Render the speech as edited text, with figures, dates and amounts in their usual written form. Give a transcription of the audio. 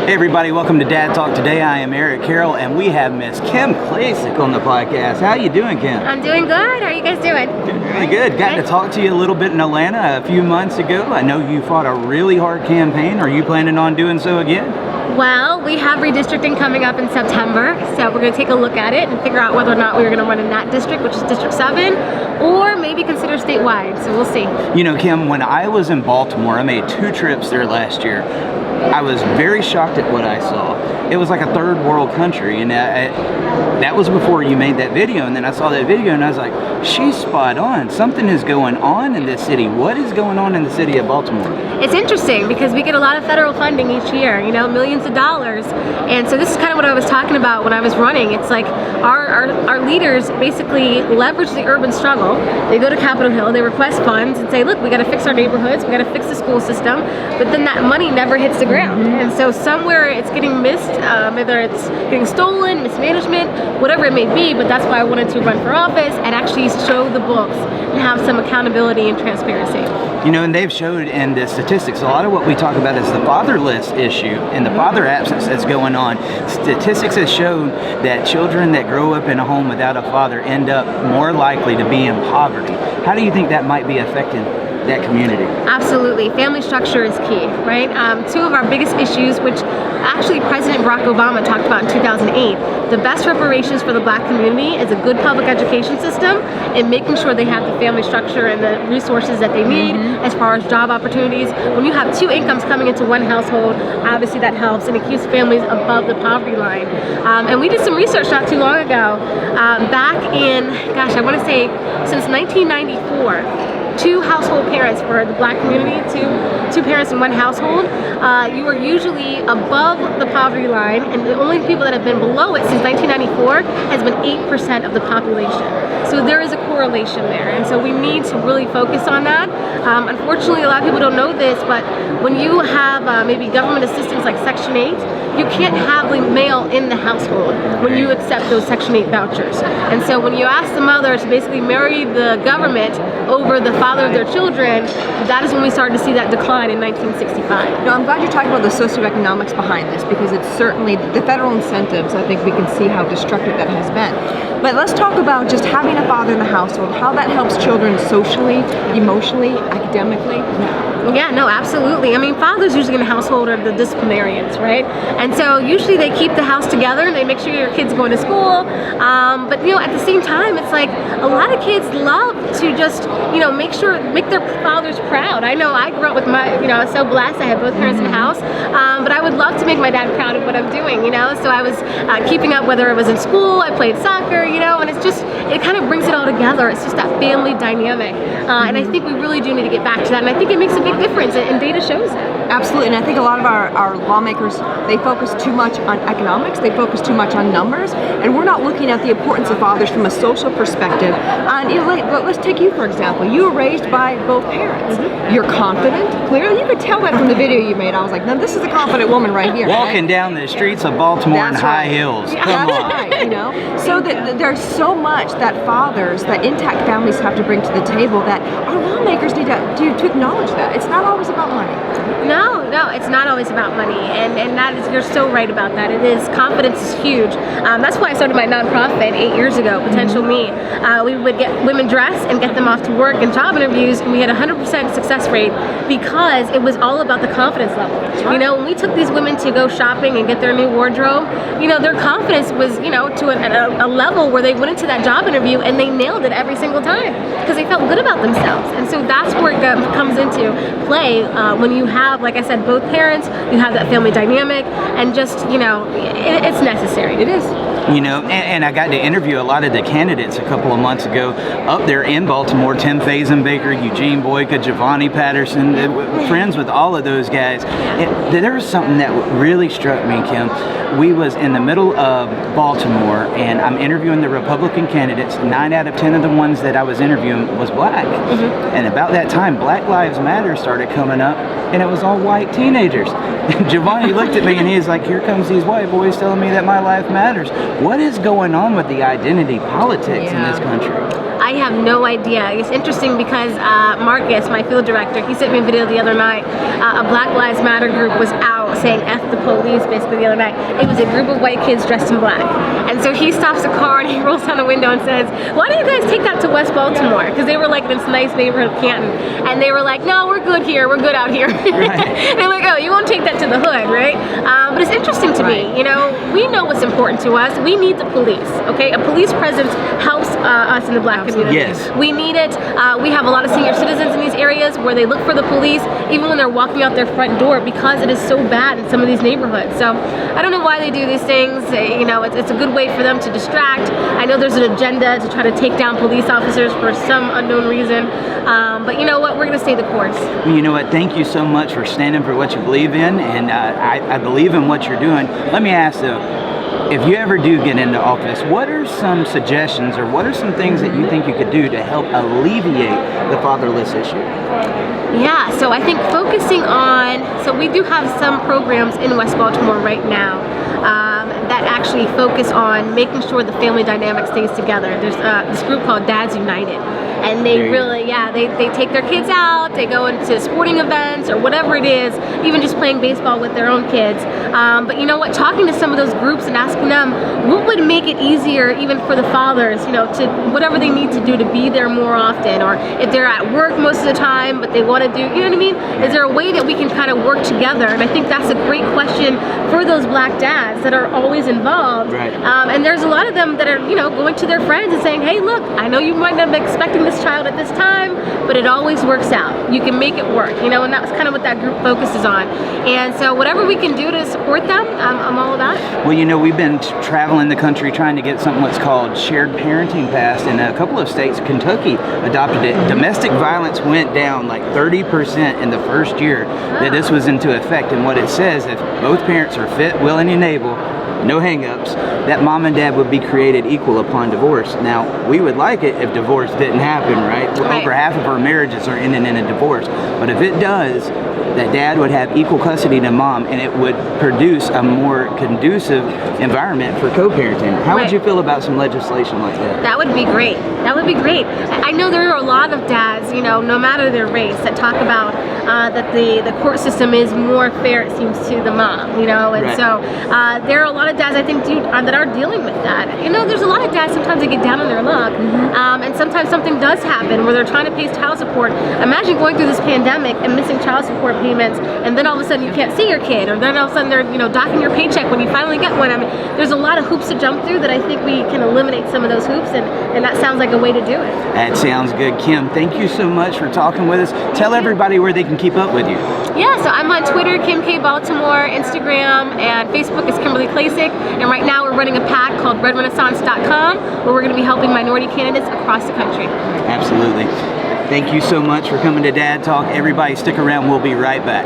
Hey everybody, welcome to Dad Talk. Today I am Eric Carroll and we have Miss Kim Klacik on the podcast. How you doing, Kim? I'm doing good. How are you guys doing? Really good. Got to talk to you a little bit in Atlanta a few months ago. I know you fought a really hard campaign. Are you planning on doing so again? Well, we have redistricting coming up in September, so we're going to take a look at it and figure out whether or not we're going to run in that district, which is District 7, or maybe consider statewide, so we'll see. You know, Kim, when I was in Baltimore, I made 2 trips there last year. I was very shocked at what I saw. It was like a third world country, and that was before you made that video, and then I saw that video and I was like, she's spot on. Something is going on in this city. What is going on in the city of Baltimore? It's interesting because we get a lot of federal funding each year, you know, millions of dollars, and so this is kind of what I was talking about when I was running. It's like our leaders basically leverage the urban struggle. They go to Capitol Hill, they request funds and say, look, we got to fix our neighborhoods, we got to fix the school system, but then that money never hits the ground, and so somewhere it's getting missed, whether it's getting stolen, mismanagement, whatever it may be. But that's why I wanted to run for office and actually show the books and have some accountability and transparency. You know, and they've showed in the statistics, a lot of what we talk about is the fatherless issue and the father absence that's going on. Statistics have shown that children that grow up in a home without a father end up more likely to be in poverty. How do you think that might be affecting that community? Absolutely. Family structure is key, right? 2 of our biggest issues, which actually President Barack Obama talked about in 2008, the best reparations for the Black community is a good public education system and making sure they have the family structure and the resources that they need as far as job opportunities. When you have 2 incomes coming into one household, obviously that helps, and it keeps families above the poverty line. And we did some research not too long ago, back in, gosh, I want to say since 1994, 2 household parents for the Black community, two parents in one household, you are usually above the poverty line, and the only people that have been below it since 1994 has been 8% of the population. So there is a correlation there, and so we need to really focus on that. Unfortunately, a lot of people don't know this, but when you have maybe government assistance like Section 8, you can't have the male in the household when you accept those Section 8 vouchers. And so when you ask the mother to basically marry the government over the father of their children, that is when we started to see that decline in 1965. No, I'm glad you're talking about the socioeconomics behind this, because it's certainly the federal incentives. I think we can see how destructive that has been. But let's talk about just having a father in the household, how that helps children socially, emotionally, academically. Yeah, no, absolutely. I mean, fathers usually in a household are the disciplinarians, right? And so usually they keep the house together and they make sure your kid's going to school. But you know, at the same time, it's like a lot of kids love to just, you know, make their fathers proud. I know I grew up with my, you know, I was so blessed. I had both parents in the house. But I would love to make my dad proud of what I'm doing, you know? So I was keeping up, whether it was in school, I played soccer, you know, and it's just, it kind of brings it all together. It's just that family dynamic. And I think we really do need to get back to that. And I think it makes a big difference, and data shows that. Absolutely, and I think a lot of our lawmakers, they focus too much on economics, they focus too much on numbers, and we're not looking at the importance of fathers from a social perspective. And you know, let's take you for example. You were raised by both parents. You're confident, clearly. You could tell that from the video you made. I was like, no, this is a confident woman right here. Walking down the streets of Baltimore in high heels. Come on. Right, you know. So that there's so much that fathers, that intact families have to bring to the table that our lawmakers need to acknowledge that. It's not always about money. No, it's not always about money, and that is, you're so right about that. It is, confidence is huge. That's why I started my nonprofit 8 years ago, Potential Me. We would get women dressed and get them off to work and job interviews, and we had a 100% success rate because it was all about the confidence level. You know, when we took these women to go shopping and get their new wardrobe, you know, their confidence was, you know, to a level where they went into that job interview and they nailed it every single time because they felt good about themselves. And so that's where it comes into play when you have, like I said, both parents, you have that family dynamic, and just, you know, it's necessary. It is. You know, and I got to interview a lot of the candidates a couple of months ago up there in Baltimore. Tim Fazenbaker, Eugene Boyka, Giovanni Patterson, friends with all of those guys. There was something that really struck me, Kim. We was in the middle of Baltimore, and I'm interviewing the Republican candidates. 9 out of 10 of the ones that I was interviewing was black. And about that time, Black Lives Matter started coming up, and it was all white teenagers. Giovanni looked at me and he was like, here comes these white boys telling me that my life matters. What is going on with the identity politics in this country? I have no idea. It's interesting because Marcus, my field director, he sent me a video the other night. A Black Lives Matter group was out out saying F the police basically the other night. It was a group of white kids dressed in black. And so he stops the car and he rolls down the window and says, why don't you guys take that to West Baltimore? Because they were like in this nice neighborhood of Canton. And they were like, no, we're good here. We're good out here. Right. They're like, oh, you won't take that to the hood, right? But it's interesting to me, you know, we know what's important to us. We need the police, okay? A police presence helps us in the black community. Yes. We need it. We have a lot of senior citizens in these areas where they look for the police even when they're walking out their front door because it is so bad in some of these neighborhoods. So I don't know why they do these things. You know, it's a good way for them to distract. I know there's an agenda to try to take down police officers for some unknown reason. But you know what? We're going to stay the course. Well, you know what? Thank you so much for standing for what you believe in, and I believe in what you're doing. Let me ask though, if you ever do get into office, what are some suggestions or what are some things that you think you could do to help alleviate the fatherless issue? Yeah, so I think focusing on, so we do have some programs in West Baltimore right now that actually focus on making sure the family dynamic stays together. There's this group called Dads United. And they really, they take their kids out, they go into sporting events or whatever it is, even just playing baseball with their own kids. But you know what, talking to some of those groups and asking them what would make it easier even for the fathers, you know, to whatever they need to do to be there more often, or if they're at work most of the time but they want to do, you know what I mean? Is there a way that we can kind of work together? And I think that's a great question for those black dads that are always involved. Right. And there's a lot of them that are, you know, going to their friends and saying, hey, look, I know you might not be expecting this child at this time, but it always works out. You can make it work, you know, and that's kind of what that group focuses on. And so whatever we can do to support them, I'm all about it. Well, you know, we've been traveling the country trying to get something what's called shared parenting passed, and a couple of states, Kentucky adopted it. Domestic violence went down like 30% in the first year that this was into effect. And what it says, if both parents are fit, willing, and able, no hang-ups, that mom and dad would be created equal upon divorce. Now, we would like it if divorce didn't happen, right? Over half of our marriages are ending in a divorce. But if it does, that dad would have equal custody to mom, and it would produce a more conducive environment for co-parenting. How would you feel about some legislation like that? That would be great. That would be great. I know there are a lot of dads, you know, no matter their race, that talk about that the court system is more fair, it seems, to the mom, you know, and so there are a lot of dads, I think, that are dealing with that. You know, there's a lot of dads, sometimes they get down on their luck, and sometimes something does happen where they're trying to pay child support. Imagine going through this pandemic and missing child support payments, and then all of a sudden you can't see your kid, or then all of a sudden they're, you know, docking your paycheck when you finally get one. I mean, there's a lot of hoops to jump through that I think we can eliminate some of those hoops, and that sounds like a way to do it. That sounds good. Kim, thank you so much for talking with us. Tell everybody where they can keep up with you. Yeah, so I'm on Twitter, Kim K Baltimore, Instagram, and Facebook is Kimberly Klacik, and right now we're running a PAC called redrenaissance.com, where we're going to be helping minority candidates across the country. Absolutely. Thank you so much for coming to Dad Talk. Everybody stick around. We'll be right back.